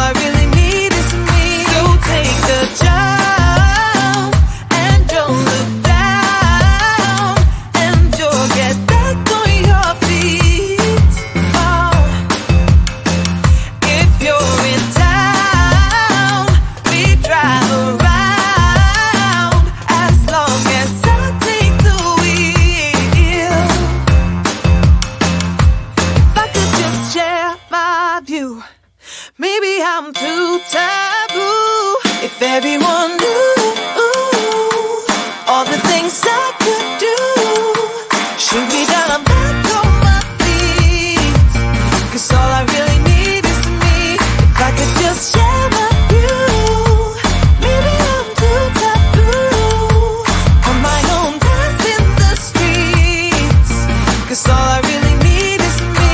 I really need is me. So take the jump and don't look down, and you'll get back on your feet. Oh, if you're in town, we drive around as long as I take the wheel. If I could just share my view, maybe I'm too taboo. If everyone knew all the things I could do, shoot me down, I'm back on my feet. 'Cause all I really need is me. If I could just share my view, maybe I'm too taboo. On my own, dance in the streets. 'Cause all I really need is me.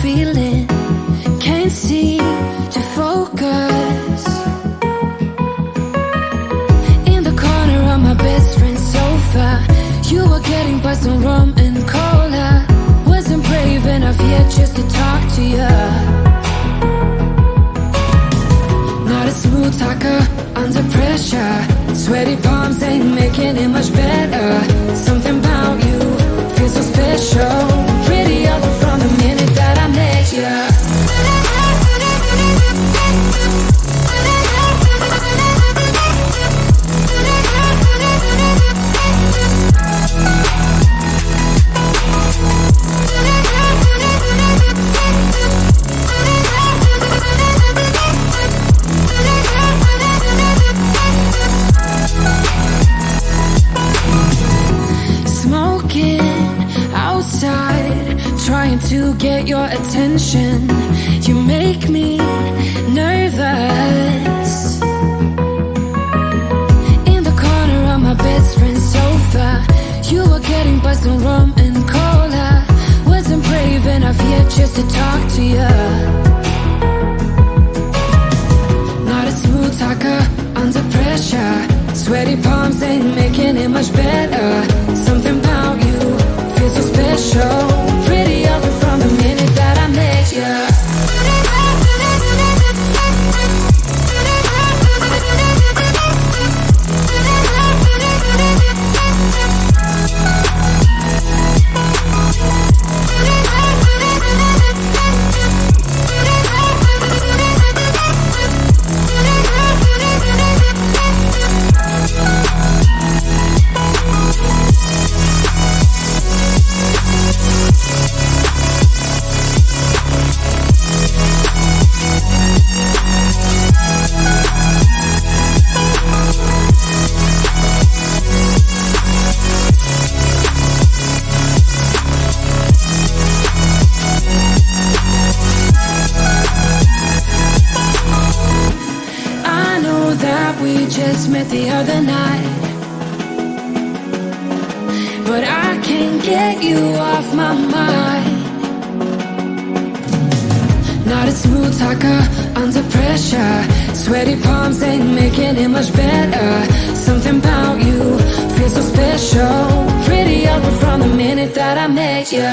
feeling, can't seem to focus. In the corner of my best friend's sofa, you were getting by some rum and cola. Wasn't brave enough yet just to talk to you. Not a smooth talker under pressure. Sweaty palms ain't making it much better. Something about you feels so special. Prettier from the minute that I met you. Trying to get your attention, you make me nervous. In the corner of my best friend's sofa, you were getting by some rum and cola. Wasn't brave enough yet just to talk to you. Not a smooth talker under pressure. Sweaty palms ain't making it much better. Something about you feels so special. Pretty up from the minute that I met you. Just met the other night, but I can't get you off my mind. Not a smooth talker under pressure. Sweaty palms ain't making it much better. Something about you feels so special. Pretty up from the minute that I met you.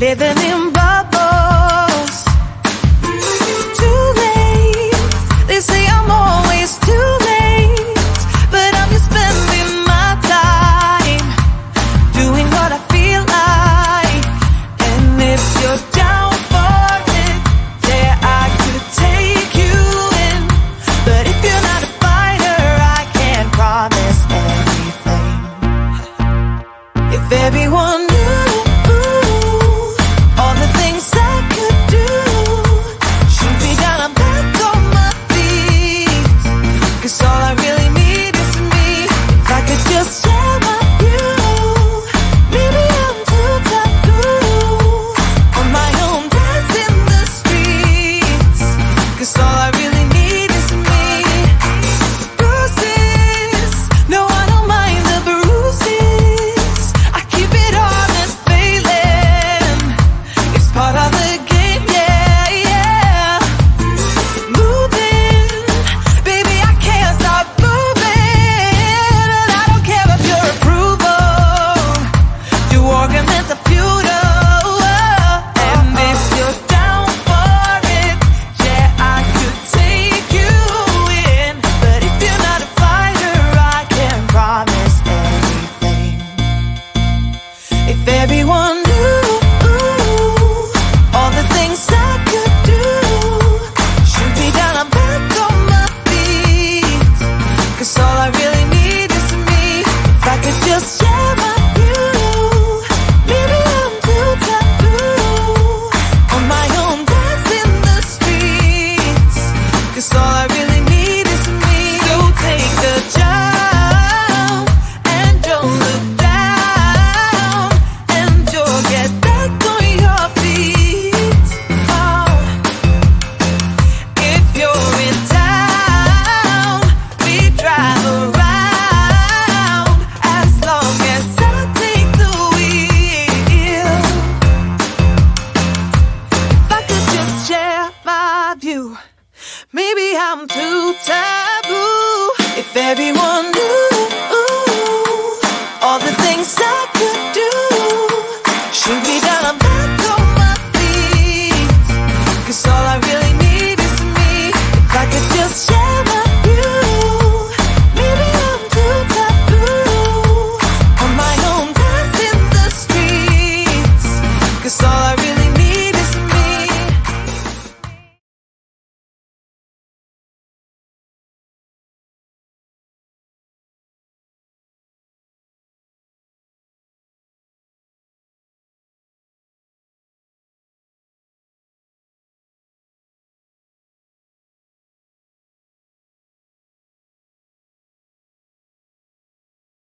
living in bubbles. Too late, they say I'm always too late, but I'm just spending my time doing what I feel like. And if you're down for it, yeah, I could take you in, but if you're not a fighter, I can't promise just share my view. Maybe I'm too taboo. On my own, dance in the streets. 'Cause all I really need is me. So take the jump and don't look down. And you'll get back on your feet. Oh. If you're in town, we drive around. As long as I take the wheel. If I could just share my view. Maybe I'm too taboo. If everyone